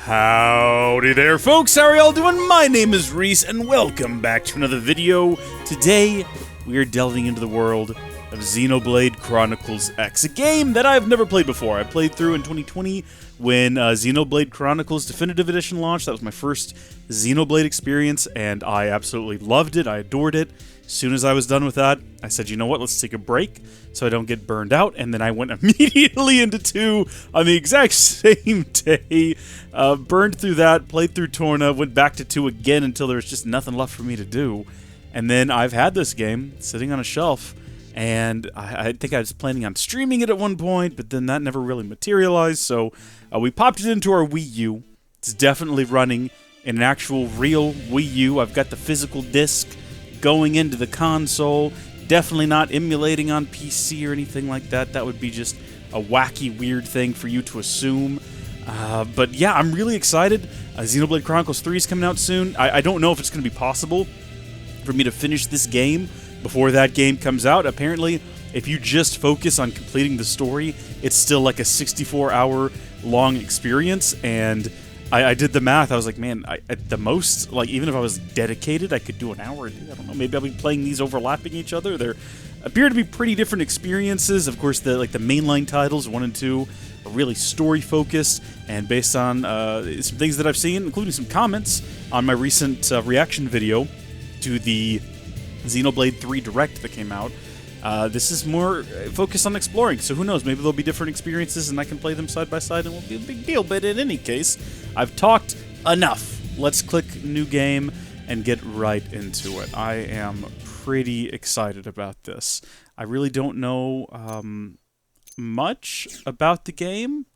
Howdy there, folks. How are y'all doing? My name is Reese, and welcome back to another video. Today, we are delving into the world of XENOBLADE CHRONICLES X, a game that I've never played before. I played through in 2020 when XENOBLADE Chronicles Definitive Edition launched. That was my first XENOBLADE experience, and I absolutely loved it. I adored it. As soon as I was done with that, I said, you know what, let's take a break so I don't get burned out, and then I went immediately into 2 on the exact same day. Burned through that, played through Torna, went back to 2 again until there was just nothing left for me to do. And then I've had this game sitting on a shelf, and I think I was planning on streaming it at one point, but then that never really materialized, so we popped it into our Wii U. It's definitely running in an actual real Wii U. I've got the physical disc going into the console, definitely not emulating on PC or anything like that. That would be just a wacky, weird thing for you to assume. But yeah, I'm really excited. XENOBLADE Chronicles 3 is coming out soon. I don't know if it's going to be possible for me to finish this game before that game comes out. Apparently, if you just focus on completing the story, it's still like a 64-hour long experience, and I did the math. I was like, man, at the most, like, even if I was dedicated, I could do an hour a day. I don't know, maybe I'll be playing these overlapping each other. There appear to be pretty different experiences. Of course, the mainline titles, 1 and 2, are really story-focused, and based on some things that I've seen, including some comments on my recent reaction video to the XENOBLADE 3 Direct that came out, this is more focused on exploring, so who knows, maybe there'll be different experiences and I can play them side by side and it won't be a big deal, but in any case, I've talked enough. Let's click new game and get right into it. I am pretty excited about this. I really don't know much about the game,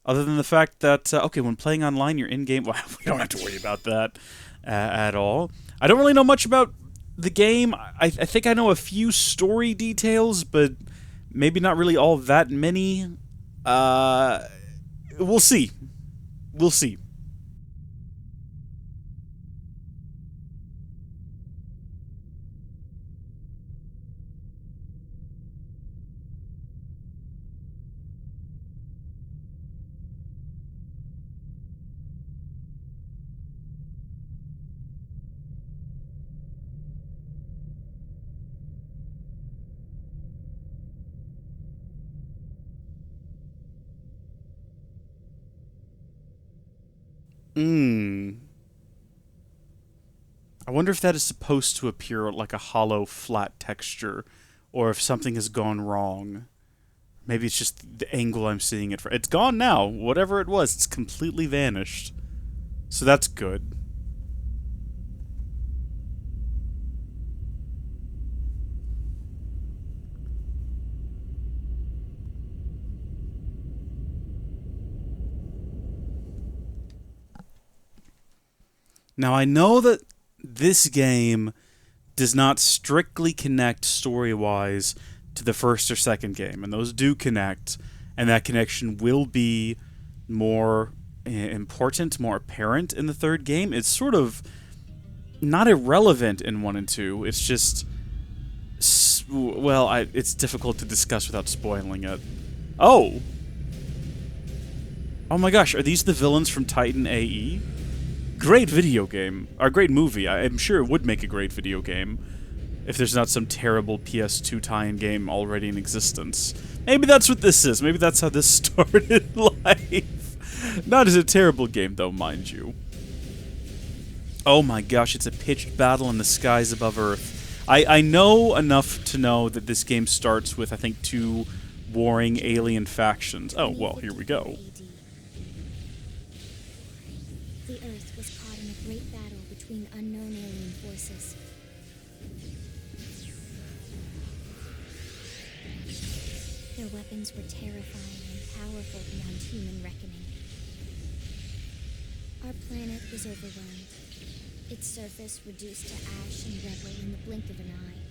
other than the fact that, okay, when playing online, you're in-game, well, we don't have to worry about that at all. I don't really know much about the game. I think I know a few story details, but maybe not really all that many. We'll see. We'll see. I wonder if that is supposed to appear like a hollow, flat texture, or if something has gone wrong. Maybe it's just the angle I'm seeing it from. It's gone now. Whatever it was, it's completely vanished. So that's good. Now, I know that this game does not strictly connect story-wise to the first or second game, and those do connect, and that connection will be more important, more apparent in the third game. It's sort of not irrelevant in 1 and 2. It's just, well, it's difficult to discuss without spoiling it. Oh! Oh my gosh, are these the villains from Titan AE? Great video game, or great movie. I'm sure it would make a great video game if there's not some terrible PS2 tie-in game already in existence. Maybe that's what this is. Maybe that's how this started life. Not as a terrible game, though, mind you. Oh my gosh, it's a pitched battle in the skies above Earth. I know enough to know that this game starts with, I think, 2 warring alien factions. Oh, well, here we go. The Earth was caught in a great battle between unknown alien forces. Their weapons were terrifying and powerful beyond human reckoning. Our planet was overwhelmed, its surface reduced to ash and rubble in the blink of an eye.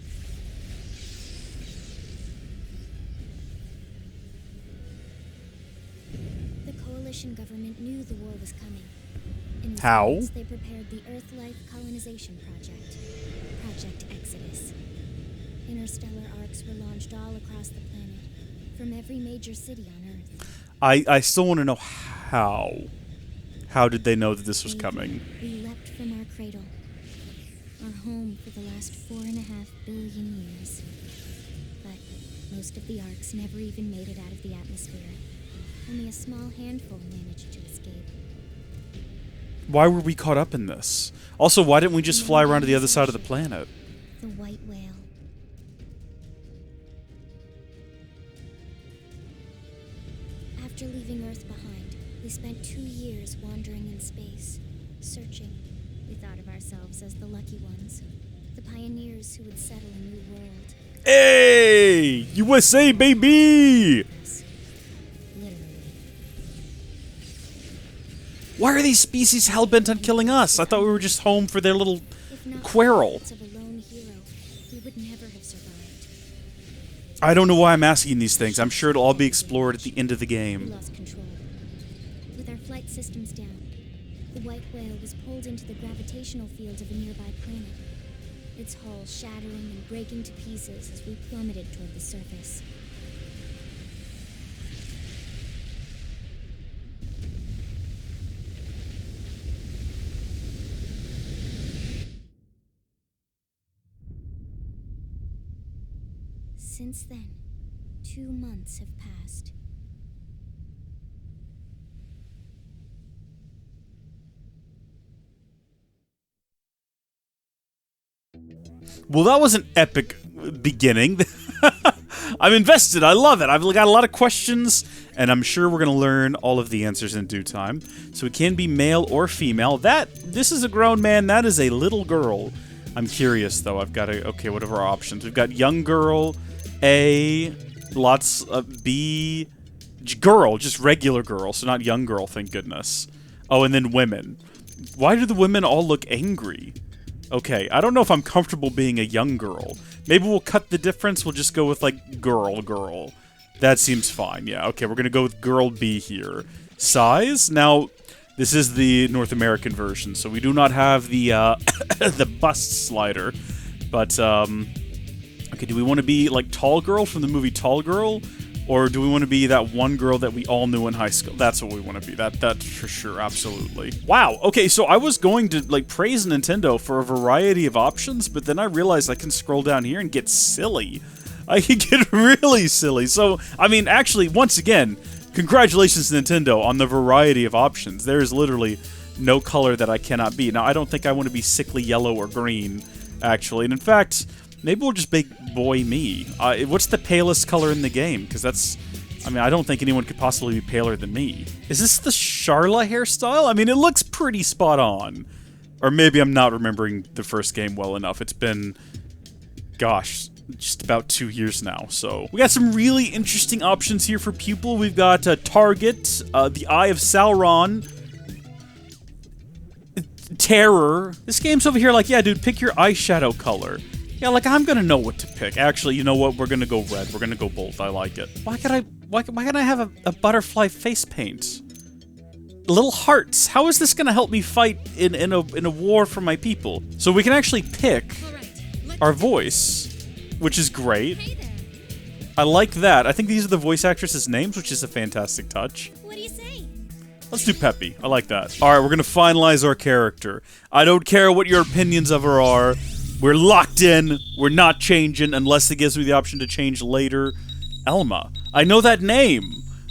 The coalition government knew the war was coming. How? They prepared the Earth Life Colonization Project, Project Exodus. Interstellar arcs were launched all across the planet, from every major city on Earth. I still want to know how. How did they know that this was coming? We leapt from our cradle, our home for the last 4.5 billion years. But most of the arcs never even made it out of the atmosphere. Only a small handful managed to escape. Why were we caught up in this? Also, why didn't we just fly around to the other side of the planet? The white whale. After leaving Earth behind, we spent 2 years wandering in space, searching. We thought of ourselves as the lucky ones, the pioneers who would settle a new world. Hey! USA, baby! Literally. Why are these species hell-bent on killing us? I thought we were just home for their little If not quarrel. for the efforts of a lone hero, we would never have survived. I don't know why I'm asking these things. I'm sure it'll all be explored at the end of the We game. lost control. With our flight systems down, the white whale was pulled into the gravitational field of a nearby planet, its hull shattering and breaking to pieces as we plummeted toward the surface. Since then, 2 months have passed. Well, that was an epic beginning. I'm invested. I love it. I've got a lot of questions, and I'm sure we're going to learn all of the answers in due time. So it can be male or female. This is a grown man. That is a little girl. I'm curious, though. I've got to... Okay, what are our options? We've got young girl, A, lots of B, girl, just regular girl, so not young girl, thank goodness. Oh, and then women. Why do the women all look angry? Okay, I don't know if I'm comfortable being a young girl. Maybe we'll cut the difference. We'll just go with, like, girl. That seems fine. Yeah, okay, we're gonna go with girl B here. Size? Now, this is the North American version, so we do not have the, the bust slider. But, okay, do we want to be, like, Tall Girl from the movie Tall Girl? Or do we want to be that one girl that we all knew in high school? That's what we want to be. That's for sure, absolutely. Wow, okay, so I was going to, like, praise Nintendo for a variety of options, but then I realized I can scroll down here and get silly. I can get really silly. So, I mean, actually, once again, congratulations Nintendo on the variety of options. There is literally no color that I cannot be. Now, I don't think I want to be sickly yellow or green, actually. And in fact... maybe we'll just make boy me. What's the palest color in the game? Because that's... I mean, I don't think anyone could possibly be paler than me. Is this the Charla hairstyle? I mean, it looks pretty spot on. Or maybe I'm not remembering the first game well enough. It's been... gosh, just about 2 years now, so... we got some really interesting options here for pupil. We've got Target, the Eye of Sauron... Terror. This game's over here like, yeah, dude, pick your eyeshadow color. Yeah, like, I'm gonna know what to pick. Actually, you know what? We're gonna go red. We're gonna go bold. I like it. Why can't I have a butterfly face paint? Little hearts. How is this gonna help me fight in a war for my people? So we can actually pick our voice, which is great. Hey there. I like that. I think these are the voice actresses' names, which is a fantastic touch. What do you say? Let's do Peppy. I like that. Alright, we're gonna finalize our character. I don't care what your opinions of her are. We're locked in. We're not changing unless it gives me the option to change later. Elma. I know that name.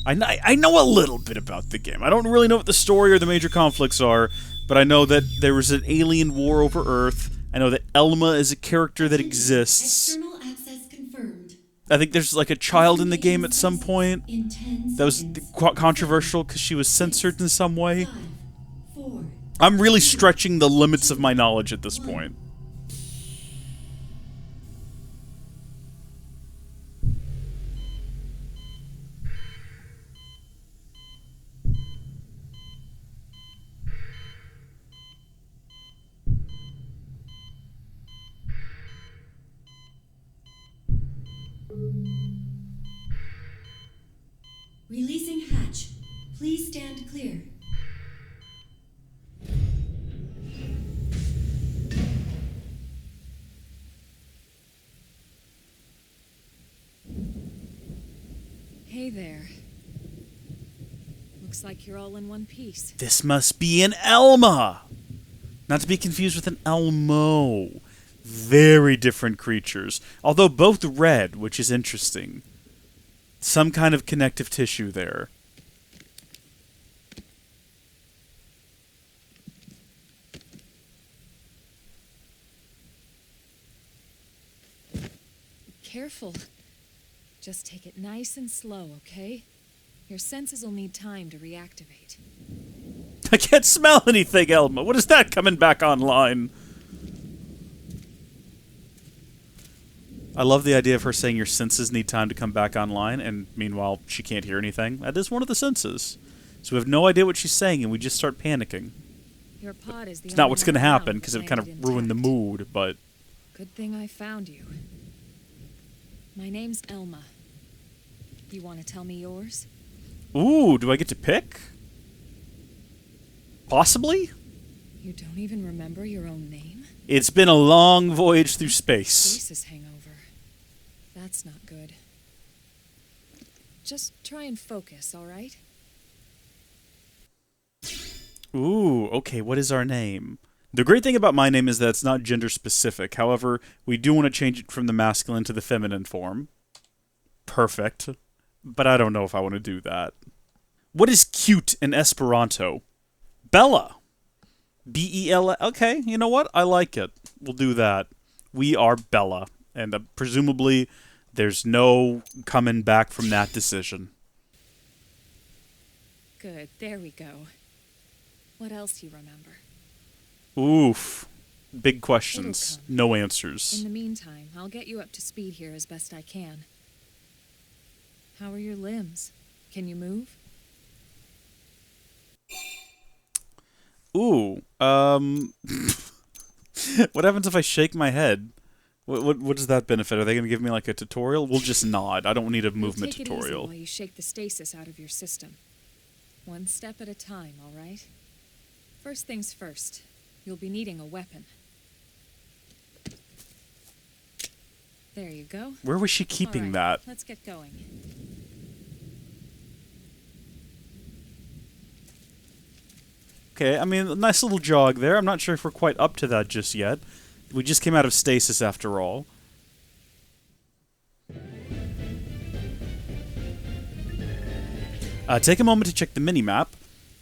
I know a little bit about the game. I don't really know what the story or the major conflicts are, but I know that there was an alien war over Earth. I know that Elma is a character that exists. External access confirmed. I think there's like a child in the game at some point. In 10 That was seconds. controversial because she was censored in some way. 5, 4. I'm really stretching the limits of my knowledge at this point. Releasing hatch. Please stand clear. Hey there. Looks Looks like you're all in one piece. This must be an Elma! Not to be confused with an Elmo. Very different creatures. Although both red, which is interesting. Some kind of connective tissue there. Careful. Just take it nice and slow, okay? Your senses will need time to reactivate. I can't smell anything, Elma. What is that coming back online? I love the idea of her saying your senses need time to come back online, and meanwhile, she can't hear anything. That is one of the senses. So we have no idea what she's saying, and we just start panicking. Your pod is the It's not only what's one going to around happen, because it that would kind made of ruin the intact. mood, but... Good thing I found you. My name's Elma. You want to tell me yours? Ooh, do I get to pick? Possibly? You don't even remember your own name? It's been a long voyage through space. Stasis hangover. That's not good. Just try and focus, all right? Ooh, okay, what is our name? The great thing about my name is that it's not gender specific. However, we do want to change it from the masculine to the feminine form. Perfect. But I don't know if I want to do that. What is cute in Esperanto? Bella. B-E-L-A. Okay, you know what? I like it. We'll do that. We are Bella. And presumably, there's no coming back from that decision. Good, there we go. What else you remember? Oof. Big questions. It'll come. No answers. In the meantime, I'll get you up to speed here as best I can. How are your limbs? Can you move? Ooh, what happens if I shake my head? What does that benefit? Are they going to give me like a tutorial? We'll just nod. I don't need a movement Take it tutorial. easy while you shake the stasis out of your system. One step at a time, all right? First things first. You'll be needing a weapon. There you go. Where was she keeping All right, that? let's get going. Okay, I mean, a nice little jog there. I'm not sure if we're quite up to that just yet. We just came out of stasis after all. Take a moment to check the mini-map.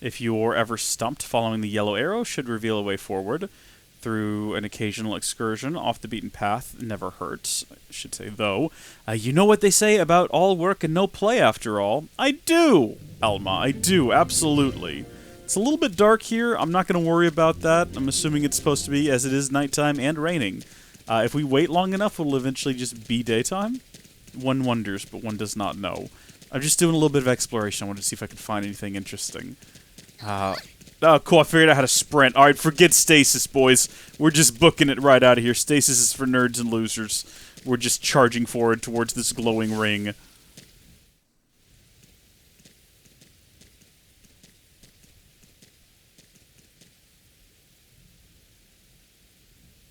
If you're ever stumped, following the yellow arrow should reveal a way forward. Through an occasional excursion off the beaten path never hurts, I should say, though. You know what they say about all work and no play, after all? I do, Elma, I do, absolutely. It's a little bit dark here. I'm not going to worry about that. I'm assuming it's supposed to be, as it is nighttime and raining. If we wait long enough, it'll eventually just be daytime. One wonders, but one does not know. I'm just doing a little bit of exploration. I wanted to see if I could find anything interesting. Oh, cool. I figured out how to sprint. Alright, forget stasis, boys. We're just booking it right out of here. Stasis is for nerds and losers. We're just charging forward towards this glowing ring.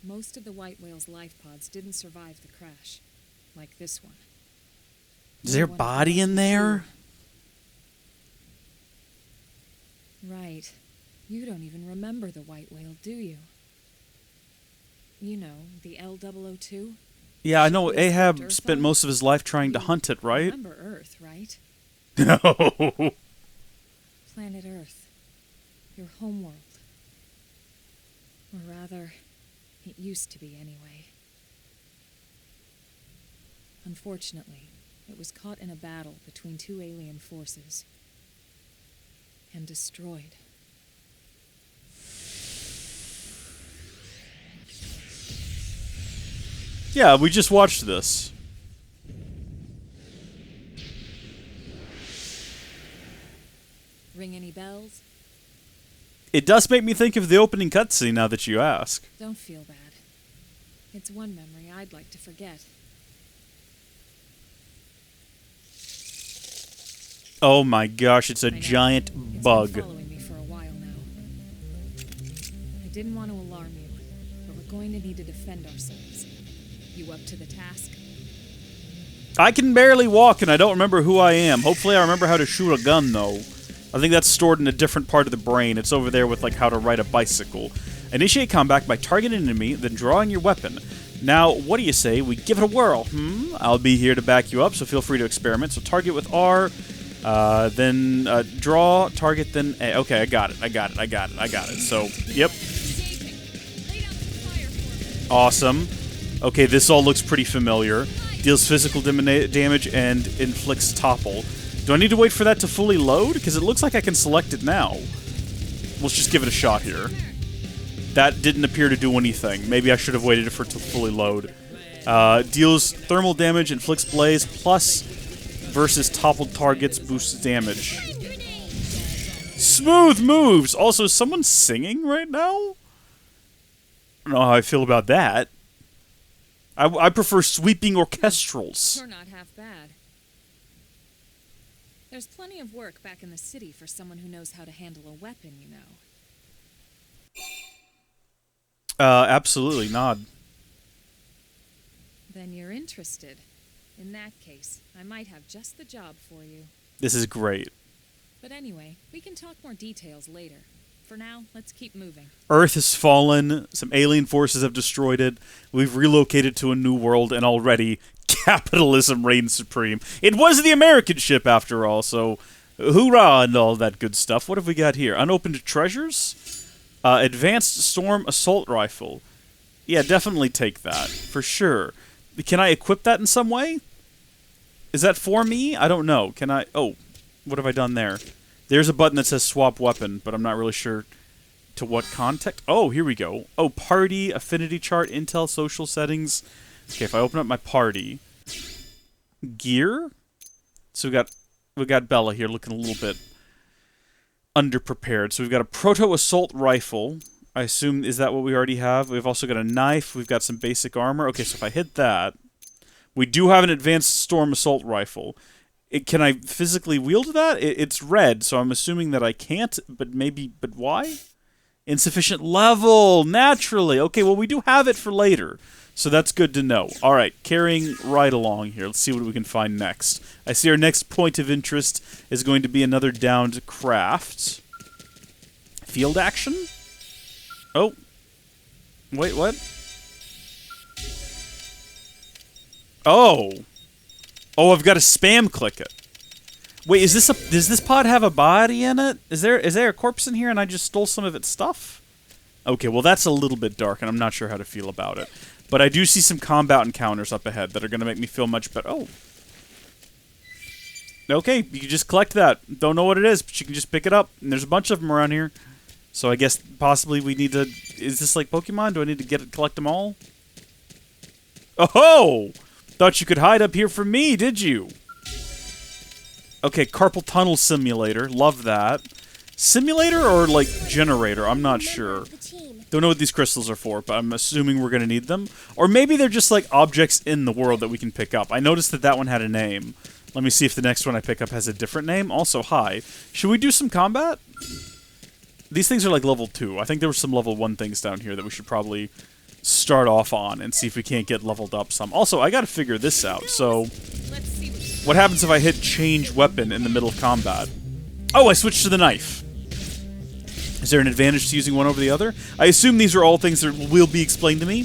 Most of the white whale's life pods didn't survive the crash, like this one. Is there a body in there? Right. You don't even remember the white whale, do you? You know, the L002? Yeah, I know. Ship we Ahab escaped Earth spent on? most of his life trying to You hunt it, right? Remember Earth, right? No. Planet Earth. Your homeworld. Or rather, it used to be anyway. Unfortunately, it was caught in a battle between two alien forces. And destroyed. Yeah, we just watched this. Ring any bells? It does make me think of the opening cutscene now that you ask. Don't feel bad. It's one memory I'd like to forget. Oh my gosh, it's a I know. giant It's bug. been following me for a while now. I didn't want to alarm you, but we're going to need to defend ourselves. You up to the task? I can barely walk and I don't remember who I am. Hopefully I remember how to shoot a gun, though. I think that's stored in a different part of the brain. It's over there with, like, how to ride a bicycle. Initiate combat by targeting an enemy, then drawing your weapon. Now, what do you say we give it a whirl? I'll be here to back you up, so feel free to experiment. So target with R, then draw, target, then A. Okay, I got it. So, yep. Awesome. Okay, this all looks pretty familiar. Deals physical damage and inflicts topple. Do I need to wait for that to fully load? Because it looks like I can select it now. Let's just give it a shot here. That didn't appear to do anything. Maybe I should have waited for it to fully load. Deals thermal damage, inflicts blaze, plus versus toppled targets boosts damage. Smooth moves! Also, is someone singing right now? I don't know how I feel about that. I prefer sweeping orchestrals. You're not half bad. There's plenty of work back in the city for someone who knows how to handle a weapon, you know. Absolutely, nod. Then you're interested. In that case, I might have just the job for you. This is great. But anyway, we can talk more details later. For now, let's keep moving. Earth has fallen, some alien forces have destroyed it, we've relocated to a new world, and already capitalism reigns supreme. It was the American ship, after all, so hoorah and all that good stuff. What have we got here? Unopened treasures? Advanced storm assault rifle. Yeah, definitely take that, for sure. Can I equip that in some way? Is that for me? I don't know. Can I... Oh, what have I done there? There's a button that says swap weapon, but I'm not really sure to what context. Oh, here we go. Oh, party, affinity chart, intel, social settings. Okay, if I open up my party... Gear? So we got Bella here looking a little bit underprepared. So we've got a proto-assault rifle. I assume, is that what we already have? We've also got a knife. We've got some basic armor. Okay, so if I hit that... We do have an advanced storm assault rifle. Can I physically wield that? It's red, so I'm assuming that I can't, but maybe... But why? Insufficient level, naturally. Okay, well, we do have it for later, so that's good to know. All right, carrying right along here. Let's see what we can find next. I see our next point of interest is going to be another downed craft. Field action? Oh. Wait, what? Oh. Oh, I've got to spam click it. Wait, does this pod have a body in it? Is there a corpse in here and I just stole some of its stuff? Okay, well that's a little bit dark and I'm not sure how to feel about it. But I do see some combat encounters up ahead that are going to make me feel much better. Oh. Okay, you can just collect that. Don't know what it is, but you can just pick it up. And there's a bunch of them around here. So I guess possibly we need to... Is this like Pokemon? Do I need to collect them all? Oh! Thought you could hide up here from me, did you? Okay, carpal tunnel simulator. Love that. Simulator or, like, generator? I'm not sure. Don't know what these crystals are for, but I'm assuming we're going to need them. Or maybe they're just, like, objects in the world that we can pick up. I noticed that that one had a name. Let me see if the next one I pick up has a different name. Also, hi. Should we do some combat? These things are, like, level 2. I think there were some level 1 things down here that we should probably... start off on and see if we can't get leveled up some. Also, I gotta figure this out, so... What happens if I hit change weapon in the middle of combat? Oh, I switched to the knife! Is there an advantage to using one over the other? I assume these are all things that will be explained to me.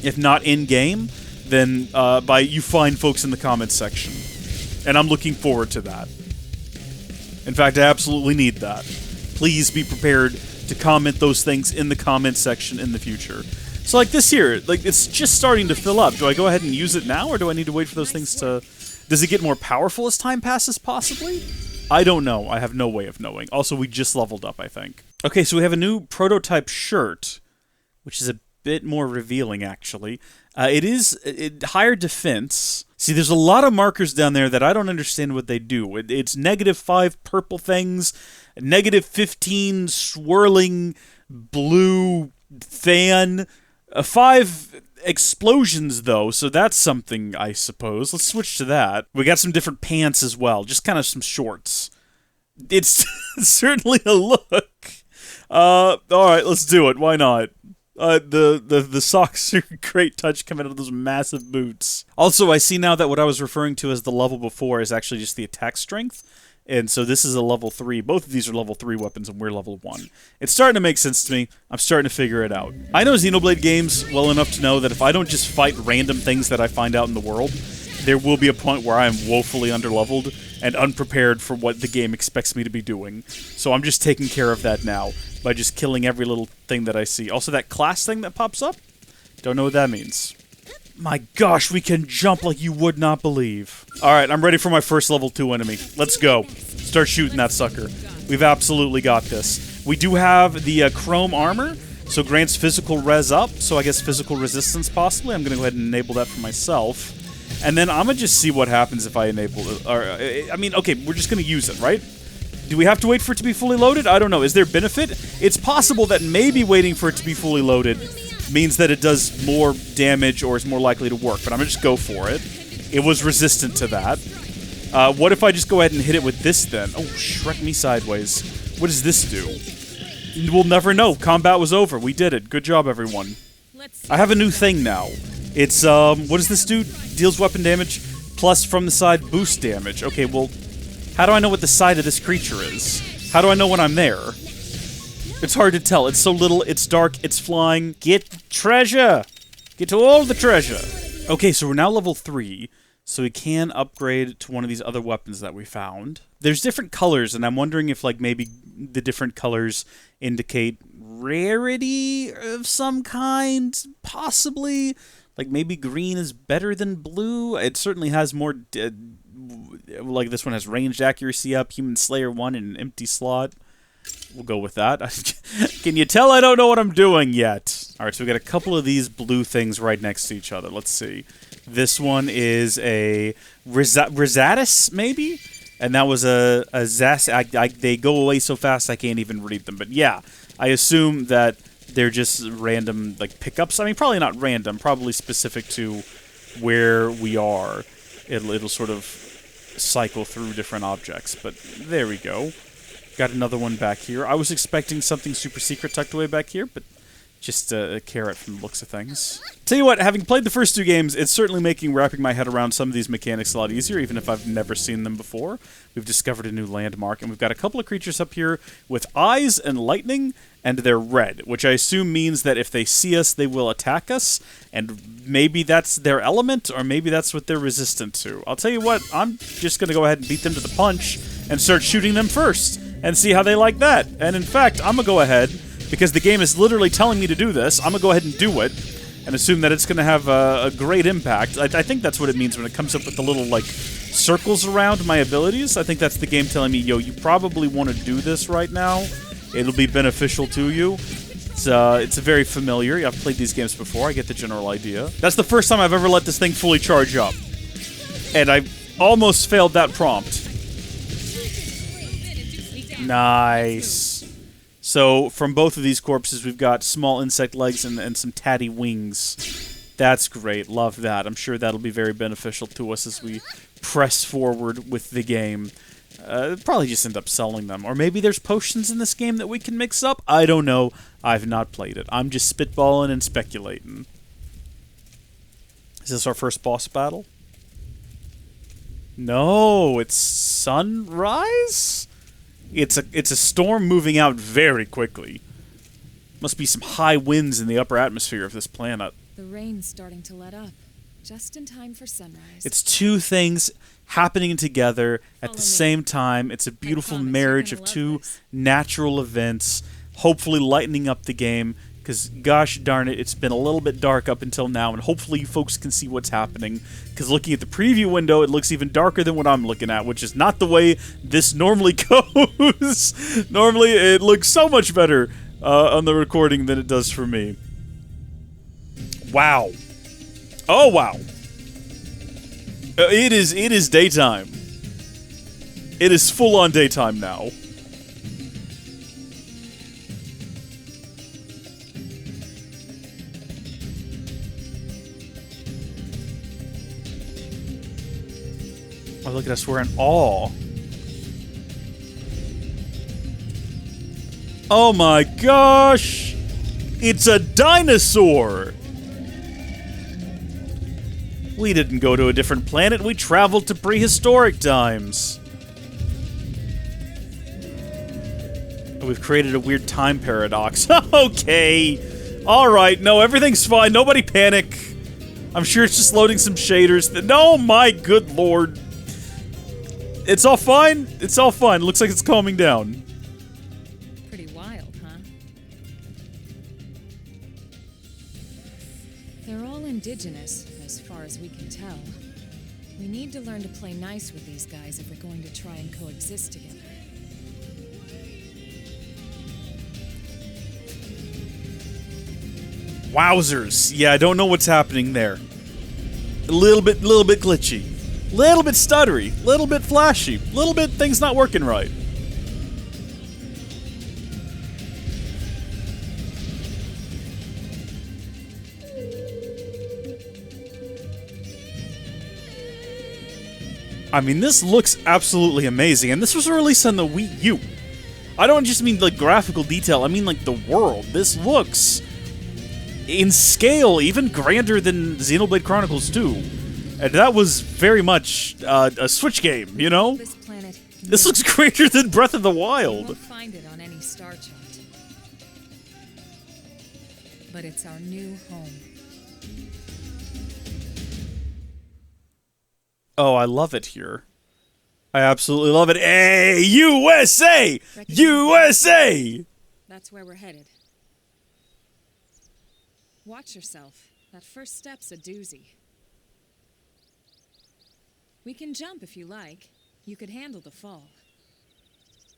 If not in-game, then by you fine folks in the comments section. And I'm looking forward to that. In fact, I absolutely need that. Please be prepared to comment those things in the comment section in the future. So like this here, like it's just starting to fill up. Do I go ahead and use it now, or do I need to wait for those things to... Does it get more powerful as time passes, possibly? I don't know. I have no way of knowing. Also, we just leveled up, I think. Okay, so we have a new prototype shirt, which is a bit more revealing, actually. It is higher defense. See, there's a lot of markers down there that I don't understand what they do. It's -5 purple things, -15 swirling blue fan, 5 explosions, though, so that's something, I suppose. Let's switch to that. We got some different pants as well, just kind of some shorts. It's certainly a look. Alright, let's do it. Why not? The socks are a great touch coming out of those massive boots. Also, I see now that what I was referring to as the level before is actually just the attack strength. And so this is a level 3. Both of these are level 3 weapons, and we're level 1. It's starting to make sense to me. I'm starting to figure it out. I know Xenoblade games well enough to know that if I don't just fight random things that I find out in the world, there will be a point where I am woefully underleveled and unprepared for what the game expects me to be doing. So I'm just taking care of that now by just killing every little thing that I see. Also, that class thing that pops up? Don't know what that means. My gosh, we can jump like you would not believe. Alright, I'm ready for my first level 2 enemy. Let's go. Start shooting that sucker. We've absolutely got this. We do have the chrome armor, so grants physical res up, so I guess physical resistance possibly. I'm going to go ahead and enable that for myself. And then I'm going to just see what happens if I enable it. Or, I mean, okay, we're just going to use it, right? Do we have to wait for it to be fully loaded? I don't know. Is there benefit? It's possible that maybe waiting for it to be fully loaded means that it does more damage or is more likely to work, but I'm going to just go for it. It was resistant to that. What if I just go ahead and hit it with this then? Oh, Shrek me sideways. What does this do? We'll never know. Combat was over. We did it. Good job, everyone. I have a new thing now. It's, what does this do? Deals weapon damage, plus from the side boost damage. Okay, well, how do I know what the side of this creature is? How do I know when I'm there? It's hard to tell. It's so little, it's dark, it's flying. Get treasure! Get to all the treasure! Okay, so we're now level 3, so we can upgrade to one of these other weapons that we found. There's different colors, and I'm wondering if, like, maybe the different colors indicate rarity of some kind? Possibly. Like, maybe green is better than blue? It certainly has more... like, this one has ranged accuracy up, Human Slayer 1 in an empty slot. We'll go with that. Can you tell I don't know what I'm doing yet? Alright, so we got a couple of these blue things right next to each other. Let's see. This one is a Rizatus, maybe? And that was a Zas... they go away so fast I can't even read them. But yeah, I assume that they're just random, like, pickups. I mean, probably not random. Probably specific to where we are. It'll sort of cycle through different objects. But there we go. Got another one back here. I was expecting something super secret tucked away back here, but just a carrot from the looks of things. Tell you what, having played the first 2 games, it's certainly making wrapping my head around some of these mechanics a lot easier, even if I've never seen them before. We've discovered a new landmark, and we've got a couple of creatures up here with eyes and lightning, and they're red, which I assume means that if they see us, they will attack us, and maybe that's their element, or maybe that's what they're resistant to. I'll tell you what, I'm just going to go ahead and beat them to the punch and start shooting them first, and see how they like that. And in fact, I'm going to go ahead, because the game is literally telling me to do this, I'm going to go ahead and do it, and assume that it's going to have a great impact. I think that's what it means when it comes up with the little, like, circles around my abilities. I think that's the game telling me, yo, you probably want to do this right now. It'll be beneficial to you. It's very familiar. I've played these games before. I get the general idea. That's the first time I've ever let this thing fully charge up. And I almost failed that prompt. Nice. So, from both of these corpses, we've got small insect legs and some tatty wings. That's great. Love that. I'm sure that'll be very beneficial to us as we press forward with the game. Probably just end up selling them. Or maybe there's potions in this game that we can mix up? I don't know. I've not played it. I'm just spitballing and speculating. Is this our first boss battle? No, it's sunrise? It's a storm moving out very quickly. Must be some high winds in the upper atmosphere of this planet. The rain's starting to let up, just in time for sunrise. It's 2 things happening together at the same time. It's a beautiful marriage of 2 natural events, hopefully lightening up the game, because gosh darn it, it's been a little bit dark up until now, and hopefully you folks can see what's happening, because looking at the preview window, it looks even darker than what I'm looking at, which is not the way this normally goes. Normally, it looks so much better on the recording than it does for me. Wow. Oh, wow. It is daytime. It is full-on daytime now. Oh, look at us, we're in awe. Oh my gosh! It's a dinosaur! We didn't go to a different planet, we traveled to prehistoric times. We've created a weird time paradox. Okay. Alright, no, everything's fine. Nobody panic. I'm sure it's just loading some shaders. No, my good lord. It's all fine? It's all fine. It looks like it's calming down. Pretty wild, huh? They're all indigenous, as far as we can tell. We need to learn to play nice with these guys if we're going to try and coexist together. Wowzers. Yeah, I don't know what's happening there. A little bit glitchy. Little bit stuttery. Little bit flashy. Little bit things not working right. I mean, this looks absolutely amazing, and this was released on the Wii U. I don't just mean the graphical detail, I mean like the world. This looks, in scale, even grander than Xenoblade Chronicles 2. And that was very much a Switch game, you know? This planet. This looks greater than Breath of the You Wild. won't find it on any star chart. But it's our new home. Oh, I love it here. I absolutely love it. Hey, USA! USA! That's where we're headed. Watch yourself. That first step's a doozy. We can jump if you like. You could handle the fall.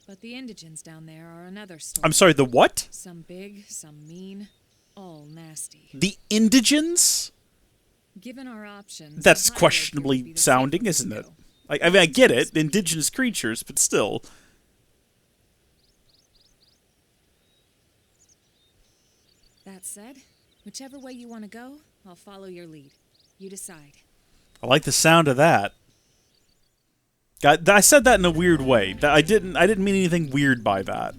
But the indigents down there are another story. I'm sorry, the what? Some big, some mean, all nasty. The Indigens? Given our options, That's the highway questionably appears to be the sounding, safest isn't it? go. I mean, I get it. Indigenous creatures, but still. That said, whichever way you want to go, I'll follow your lead. You decide. I like the sound of that. I said that in a weird way. I didn't mean anything weird by that.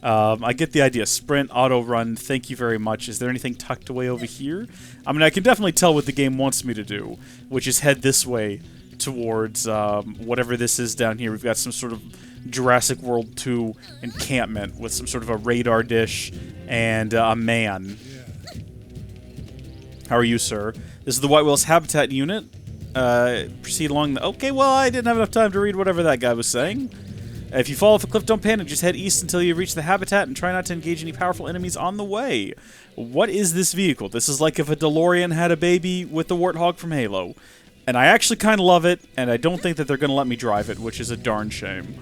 I get the idea. Sprint, auto run, thank you very much. Is there anything tucked away over here? I mean, I can definitely tell what the game wants me to do, which is head this way towards whatever this is down here. We've got some sort of Jurassic World 2 encampment with some sort of a radar dish and a man. How are you, sir? This is the White Whale's habitat unit. Proceed along the... Okay, well, I didn't have enough time to read whatever that guy was saying. If you fall off a cliff, don't panic. Just head east until you reach the habitat and try not to engage any powerful enemies on the way. What is this vehicle? This is like if a DeLorean had a baby with the Warthog from Halo. And I actually kind of love it, and I don't think that they're going to let me drive it, which is a darn shame.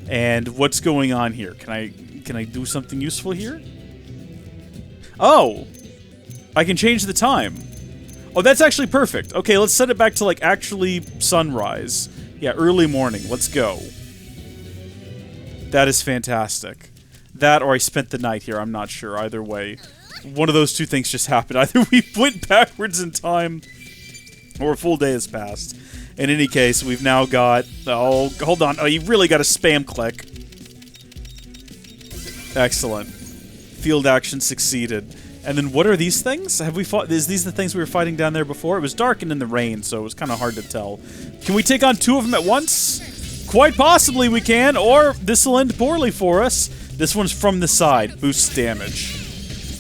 And what's going on here? Can I do something useful here? Oh! I can change the time. Oh, that's actually perfect. Okay, let's set it back to, like, actually sunrise. Yeah, early morning. Let's go. That is fantastic. That or I spent the night here. I'm not sure. Either way. One of those two things just happened. Either we went backwards in time or a full day has passed. In any case, we've now got... Oh, hold on. Oh, you really got to spam click. Excellent. Field action succeeded. And then what are these things? Have we fought... Is these the things we were fighting down there before? It was dark and in the rain, so it was kind of hard to tell. Can we take on two of them at once? Quite possibly we can, or this will end poorly for us. This one's from the side. Boosts damage.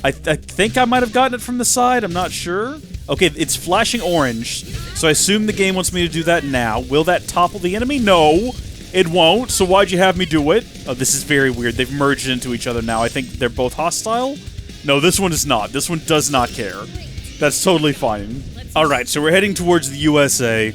I think I might have gotten it from the side. I'm not sure. Okay, it's flashing orange, so I assume the game wants me to do that now. Will that topple the enemy? No, it won't, so why'd you have me do it? Oh, this is very weird. They've merged into each other now. I think they're both hostile. No, this one is not. This one does not care. That's totally fine. Alright, so we're heading towards the USA.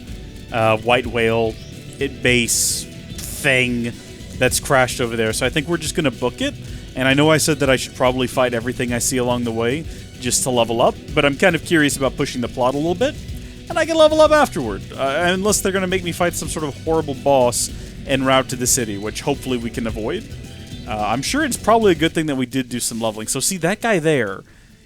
White Whale, base thing that's crashed over there. So I think we're just going to book it. And I know I said that I should probably fight everything I see along the way just to level up, but I'm kind of curious about pushing the plot a little bit. And I can level up afterward, unless they're going to make me fight some sort of horrible boss en route to the city, which hopefully we can avoid. I'm sure it's probably a good thing that we did do some leveling. So see, that guy there,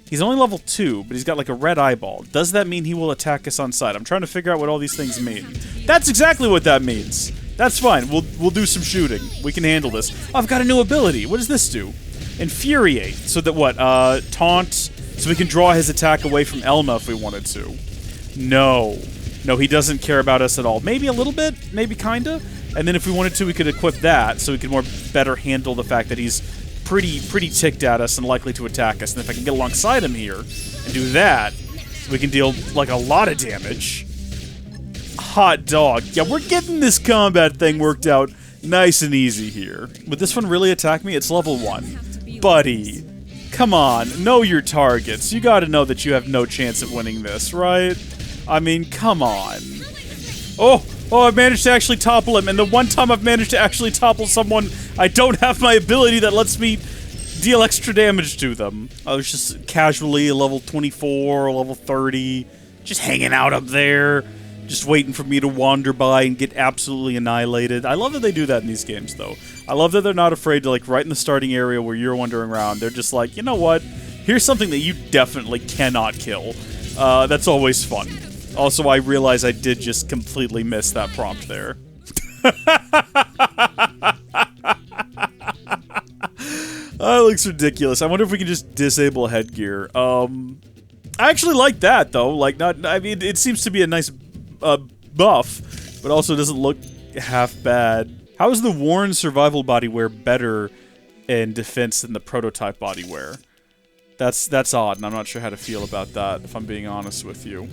he's only level 2, but he's got like a red eyeball. Does that mean he will attack us on sight? I'm trying to figure out what all these things mean. That's exactly what that means. That's fine. We'll do some shooting. We can handle this. Oh, I've got a new ability. What does this do? Infuriate. So that what? Taunt. So we can draw his attack away from Elma if we wanted to. No. No, he doesn't care about us at all. Maybe a little bit. Maybe kinda. And then if we wanted to, we could equip that so we could better handle the fact that he's pretty ticked at us and likely to attack us. And if I can get alongside him here and do that, we can deal, like, a lot of damage. Hot dog. Yeah, we're getting this combat thing worked out nice and easy here. Would this one really attack me? It's level 1. Buddy, come on, know your targets. You gotta know that you have no chance of winning this, right? I mean, come on. Oh, I managed to actually topple him, and the one time I've managed to actually topple someone, I don't have my ability that lets me deal extra damage to them. I was just casually a level 24, level 30, just hanging out up there, just waiting for me to wander by and get absolutely annihilated. I love that they do that in these games, though. I love that they're not afraid to, like, right in the starting area where you're wandering around, they're just like, you know what? Here's something that you definitely cannot kill. That's always fun. Also, I realize I did just completely miss that prompt there. That looks ridiculous. I wonder if we can just disable headgear. I actually like that, though. Like, I mean, it seems to be a nice buff, but also doesn't look half bad. How is the worn survival bodywear better in defense than the prototype bodywear? That's odd, and I'm not sure how to feel about that, if I'm being honest with you.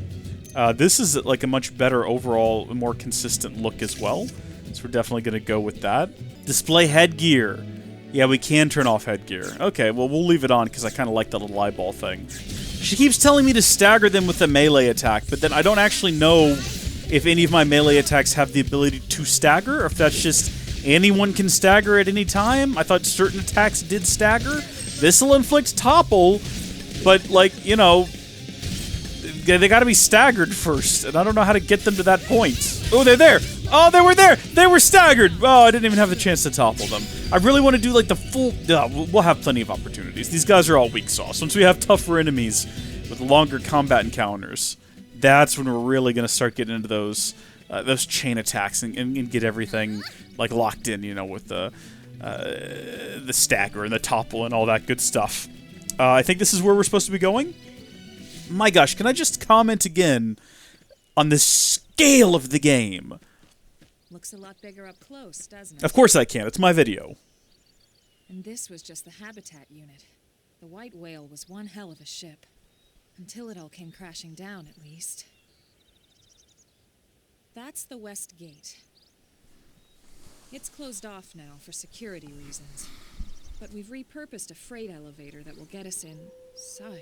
This is like a much better overall, more consistent look as well, so we're definitely going to go with that. Display headgear. Yeah, we can turn off headgear. Okay, well, we'll leave it on because I kind of like that little eyeball thing. She keeps telling me to stagger them with a melee attack, but then I don't actually know if any of my melee attacks have the ability to stagger, or if that's just anyone can stagger at any time. I thought certain attacks did stagger. This'll inflict topple, but, like, you know, they gotta be staggered first, and I don't know how to get them to that point. Oh, they're there! Oh, they were there! They were staggered! Oh, I didn't even have the chance to topple them. I really want to do, like, the full... we'll have plenty of opportunities. These guys are all weak sauce. Once we have tougher enemies with longer combat encounters, that's when we're really gonna start getting into those chain attacks and get everything, like, locked in, you know, with the stagger and the topple and all that good stuff. I think this is where we're supposed to be going. My gosh, can I just comment again on the scale of the game? Looks a lot bigger up close, doesn't it? Of course I can. It's my video. And this was just the habitat unit. The white whale was one hell of a ship. Until it all came crashing down, at least. That's the west gate. It's closed off now for security reasons. But we've repurposed a freight elevator that will get us inside.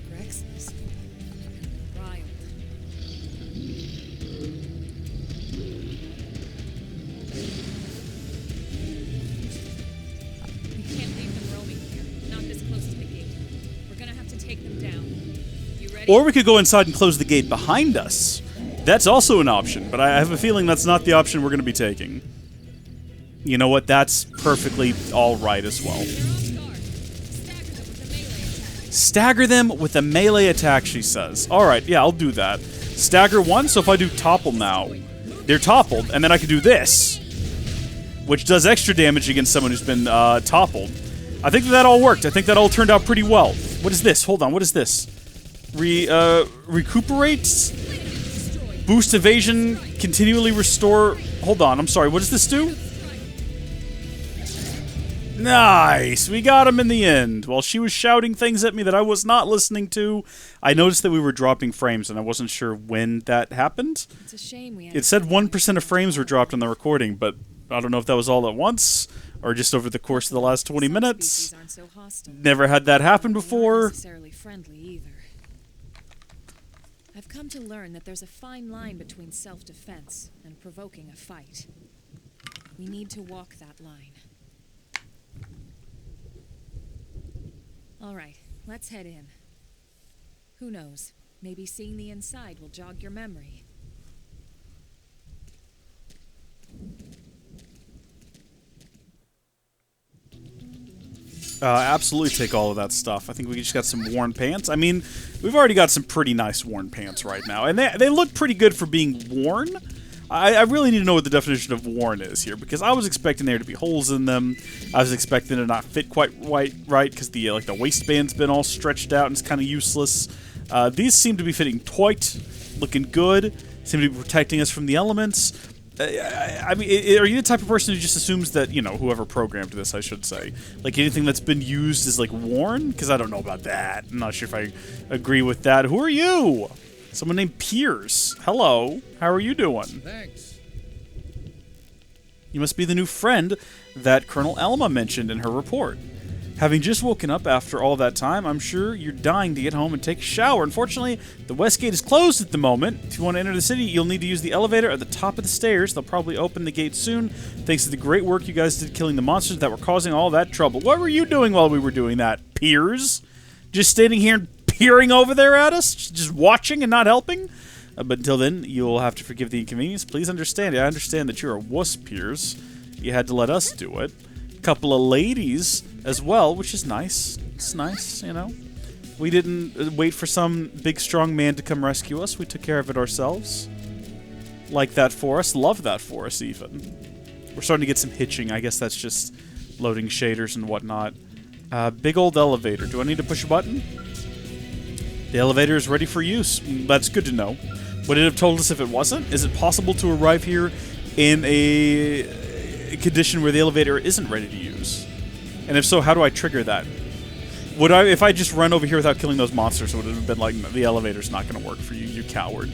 Grex's riled. We can't leave them roaming here. Not this close to the gate. We're gonna have to take them down. You ready? Or we could go inside and close the gate behind us. That's also an option, but I have a feeling that's not the option we're going to be taking. You know what? That's perfectly alright as well. Stagger them with a melee attack, she says. Alright, yeah, I'll do that. Stagger one, so if I do topple now, they're toppled, and then I can do this, which does extra damage against someone who's been toppled. I think that all worked. I think that all turned out pretty well. What is this? Hold on, what is this? Recuperates? Boost evasion, continually restore... Hold on, I'm sorry, what does this do? Nice! We got him in the end. While she was shouting things at me that I was not listening to, I noticed that we were dropping frames, and I wasn't sure when that happened. It's a shame we had... It said 1% of frames were dropped on the recording, but I don't know if that was all at once, or just over the course of the last 20 minutes. Never had that happen before. Not necessarily friendly either. I've come to learn that there's a fine line between self-defense and provoking a fight. We need to walk that line. All right, let's head in. Who knows? Maybe seeing the inside will jog your memory. Absolutely take all of that stuff. I think we just got some worn pants. I mean, we've already got some pretty nice worn pants right now. And they look pretty good for being worn. I really need to know what the definition of worn is here, because I was expecting there to be holes in them. I was expecting it to not fit quite right, because the waistband's been all stretched out and it's kind of useless. These seem to be fitting tight, looking good. seem to be protecting us from the elements. I mean, are you the type of person who just assumes that, you know, whoever programmed this, I should say, like anything that's been used is like worn? Because I don't know about that. I'm not sure if I agree with that. Who are you? Someone named Piers. Hello. How are you doing? Thanks. You must be the new friend that Colonel Elma mentioned in her report. Having just woken up after all that time, I'm sure you're dying to get home and take a shower. Unfortunately, the west gate is closed at the moment. If you want to enter the city, you'll need to use the elevator at the top of the stairs. They'll probably open the gate soon, thanks to the great work you guys did killing the monsters that were causing all that trouble. What were you doing while we were doing that, Piers? Just standing here and peering over there at us? Just watching and not helping? But until then, you'll have to forgive the inconvenience. Please understand. I understand that you're a wuss, Piers. You had to let us do it. A couple of ladies as well, which is nice. It's nice, you know. We didn't wait for some big, strong man to come rescue us. We took care of it ourselves. Like that for us. Love that for us, even. We're starting to get some hitching. I guess that's just loading shaders and whatnot. Big old elevator. Do I need to push a button? The elevator is ready for use. That's good to know. Would it have told us if it wasn't? Is it possible to arrive here in a condition where the elevator isn't ready to use? And if so, how do I trigger that? Would I, if I just run over here without killing those monsters, would it have been like, the elevator's not going to work for you, you coward.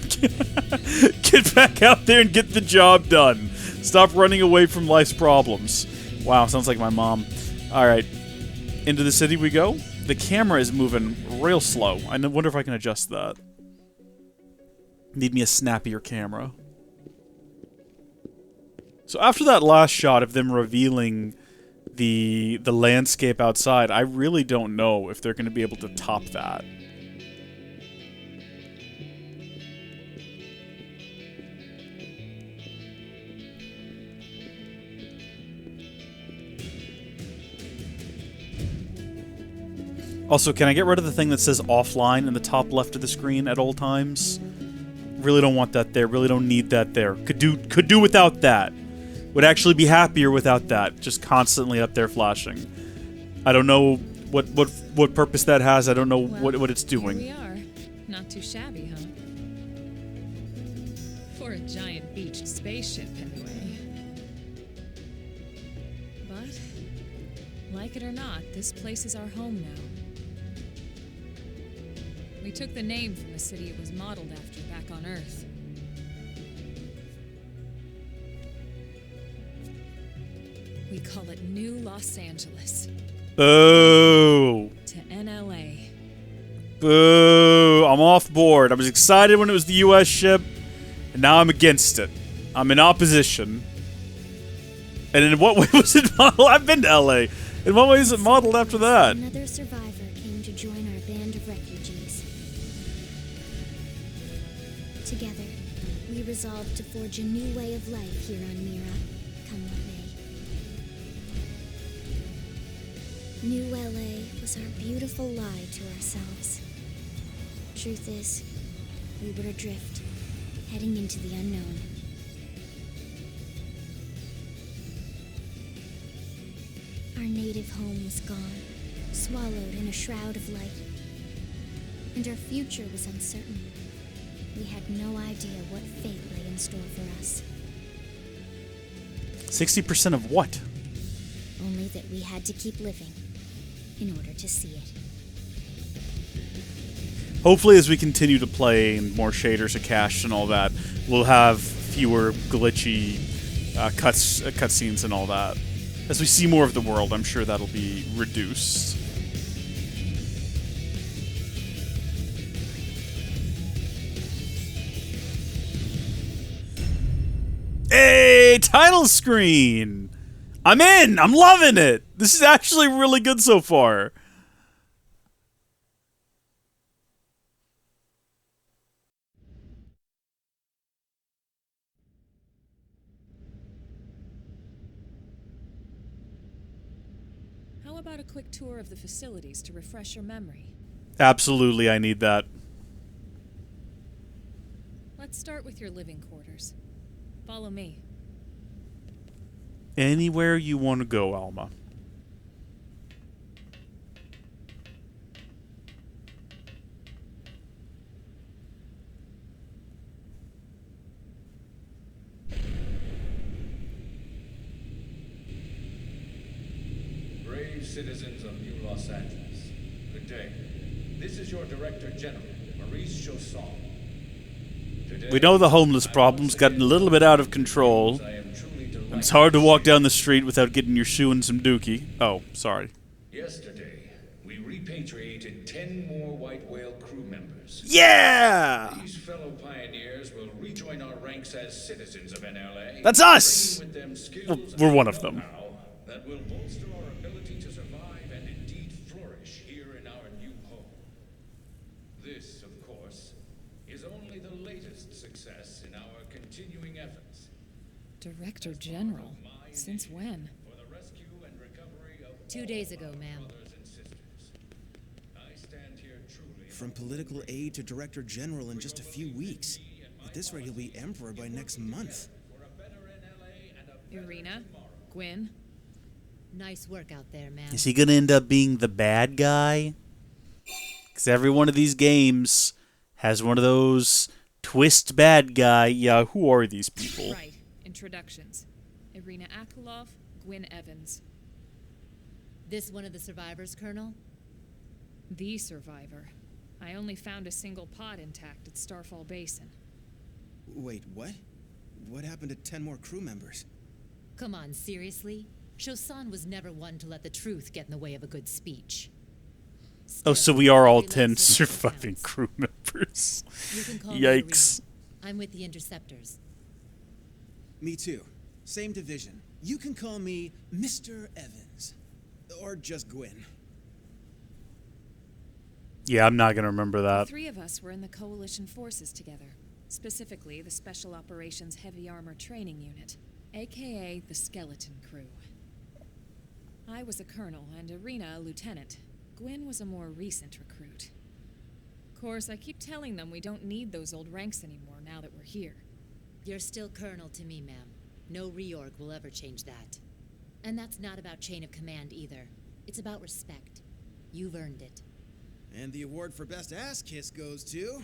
Get back out there and get the job done. Stop running away from life's problems. Wow, sounds like my mom. Alright, into the city we go. The camera is moving real slow. I wonder if I can adjust that. Need me a snappier camera. So after that last shot of them revealing the landscape outside, I really don't know if they're going to be able to top that. Also, can I get rid of the thing that says offline in the top left of the screen at all times? Really don't want that there. Really don't need that there. Could do without that. Would actually be happier without that. Just constantly up there flashing. I don't know what purpose that has. I don't know what it's doing. Here we are. Not too shabby, huh? For a giant beached spaceship, anyway. But, like it or not, this place is our home now. We took the name from the city it was modeled after back on Earth. We call it New Los Angeles. Boo! To NLA. Boo! I'm off board. I was excited when it was the U.S. ship, and now I'm against it. I'm in opposition. And in what way was it modeled? I've been to L.A. In what way is it modeled after that? Another survivor came to join our band of refugees. Together, we resolved to forge a new way of life here on Mira, come what may. New LA was our beautiful lie to ourselves. Truth is, we were adrift, heading into the unknown. Our native home was gone, swallowed in a shroud of light. And our future was uncertain. We had no idea what fate lay in store for us. 60% of what? Only that we had to keep living in order to see it. Hopefully, as we continue to play and more shaders are cached and all that, we'll have fewer glitchy cutscenes and all that. As we see more of the world, I'm sure that'll be reduced. Hey, title screen! I'm in! I'm loving it! This is actually really good so far. How about a quick tour of the facilities to refresh your memory? Absolutely, I need that. Let's start with your living quarters. Follow me. Anywhere you want to go, Alma. brave citizens of New Los Angeles. Good day. This is your Director General, Maurice Chausson. We know the homeless problem's gotten a little bit out of control. And it's hard to walk down the street without getting your shoe in some dookie. Oh, sorry. Yesterday, we repatriated 10 more white whale crew members. Yeah! These fellow pioneers will rejoin our ranks as citizens of NLA. That's us! Bringing with them skills Well, we're one of and them. know-how that will bolster our ability to survive and indeed flourish here in our new home. This, of course, is only the latest success in our continuing efforts. Director General? Since when? For the rescue and recovery of 2 days ago, ma'am. brothers and sisters. I stand here truly From political aide to director general in just a few weeks. At this rate, he'll be emperor by next month. for a better NLA and a Irina? Gwyn? Nice work out there, ma'am. Is he gonna end up being the bad guy? Because every one of these games has one of those twist bad guy. Yeah, who are these people? Right. Introductions. Irina Akulov, Gwyn Evans. This one of the survivors, Colonel? The survivor. I only found a single pod intact at Starfall Basin. Wait, what? What happened to 10 more crew members? Come on, seriously? Chausson was never one to let the truth get in the way of a good speech. Oh, Still, so we are all every 10 little citizen surviving counts. crew members. You can call me Yikes. Irina. I'm with the Interceptors. Me too. Same division. You can call me Mr. Evans. Or just Gwyn. Yeah, I'm not gonna remember The that. three of us were in the Coalition forces together. Specifically, the Special Operations Heavy Armor Training Unit, aka the Skeleton Crew. I was a colonel and Irina a lieutenant. Gwyn was a more recent recruit. Of course, I keep telling them we don't need those old ranks anymore now that we're here. You're still Colonel to me, ma'am. No reorg will ever change that. And that's not about chain of command either. It's about respect. You've earned it. And the award for best ass kiss goes to...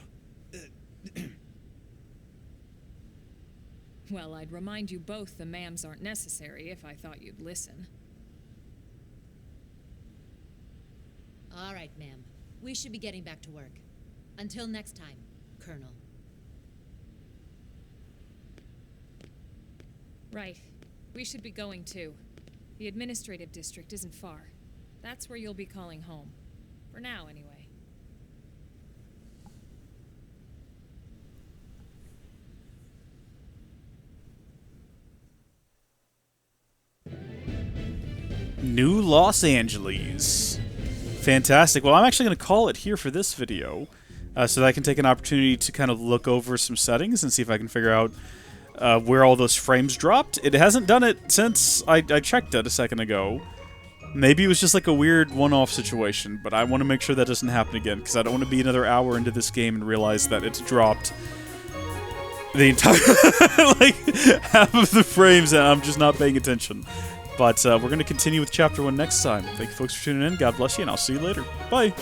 Well, I'd remind you both the ma'ams aren't necessary if I thought you'd listen. All right, ma'am. We should be getting back to work. Until next time, Colonel. Right. We should be going too. The administrative district isn't far. That's where you'll be calling home. For now, anyway. New Los Angeles. Fantastic. Well, I'm actually going to call it here for this video, so that I can take an opportunity to kind of look over some settings and see if I can figure out where all those frames dropped. It hasn't done it since I checked it a second ago. Maybe it was just like a weird one-off situation, but I want to make sure that doesn't happen again, because I don't want to be another hour into this game and realize that it's dropped the entire, like, half of the frames and I'm just not paying attention. But we're going to continue with Chapter 1 next time. Thank you folks for tuning in. God bless you, and I'll see you later. Bye!